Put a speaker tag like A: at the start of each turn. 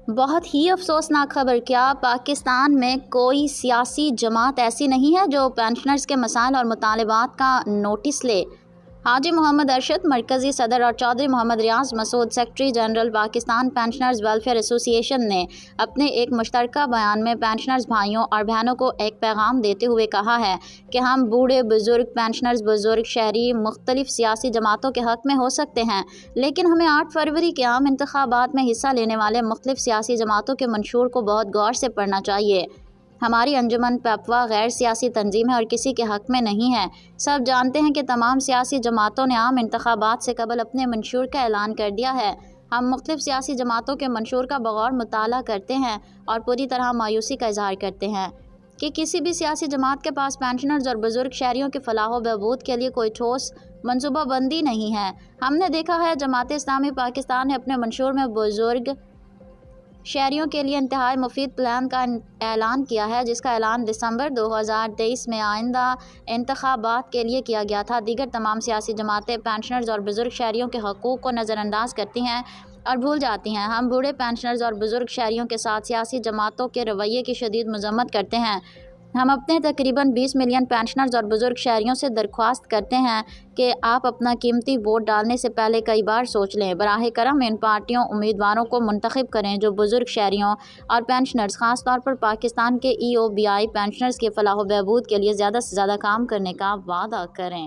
A: بہت ہی افسوسناک خبر، کیا پاکستان میں کوئی سیاسی جماعت ایسی نہیں ہے جو پینشنرز کے مسائل اور مطالبات کا نوٹس لے؟ حاجی محمد ارشد مرکزی صدر اور Chaudhry Muhammad Riaz Masood secretary general Pakistan pensioners welfare association نے اپنے ایک مشترکہ بیان میں پینشنرز بھائیوں اور بہنوں کو ایک پیغام دیتے ہوئے کہا ہے کہ ہم بوڑھے، بزرگ، پینشنرز، بزرگ، شہری مختلف سیاسی جماعتوں کے حق میں ہو سکتے ہیں، لیکن ہمیں 8 فروری کے عام انتخابات میں حصہ لینے والے مختلف سیاسی جماعتوں کے منشور کو بہت غور سے پڑھنا چاہیے۔ ہماری انجمن پیپوا غیر سیاسی تنظیم ہے اور کسی کے حق میں نہیں ہے۔ سب جانتے ہیں کہ تمام سیاسی جماعتوں نے عام انتخابات سے قبل اپنے منشور کا اعلان کر دیا ہے۔ ہم مختلف سیاسی جماعتوں کے منشور کا بغور مطالعہ کرتے ہیں اور پوری طرح مایوسی کا اظہار کرتے ہیں کہ کسی بھی سیاسی جماعت کے پاس پینشنرز اور بزرگ شہریوں کی فلاح و بہبود کے لیے کوئی ٹھوس منصوبہ بندی نہیں ہے۔ ہم نے دیکھا ہے جماعت اسلامی پاکستان نے اپنے منشور میں بزرگ شہریوں کے لیے انتہائی مفید پلان کا اعلان کیا ہے، جس کا اعلان دسمبر 2023 میں آئندہ انتخابات کے لیے کیا گیا تھا۔ دیگر تمام سیاسی جماعتیں پینشنرز اور بزرگ شہریوں کے حقوق کو نظر انداز کرتی ہیں اور بھول جاتی ہیں۔ ہم بوڑھے، پینشنرز اور بزرگ شہریوں کے ساتھ سیاسی جماعتوں کے رویے کی شدید مذمت کرتے ہیں۔ ہم اپنے تقریباً 20 ملین پینشنرز اور بزرگ شہریوں سے درخواست کرتے ہیں کہ آپ اپنا قیمتی ووٹ ڈالنے سے پہلے کئی بار سوچ لیں۔ براہ کرم ان پارٹیوں امیدواروں کو منتخب کریں جو بزرگ شہریوں اور پینشنرز، خاص طور پر پاکستان کے EOBI پینشنرز کی فلاح و بہبود کے لیے زیادہ سے زیادہ کام کرنے کا وعدہ کریں۔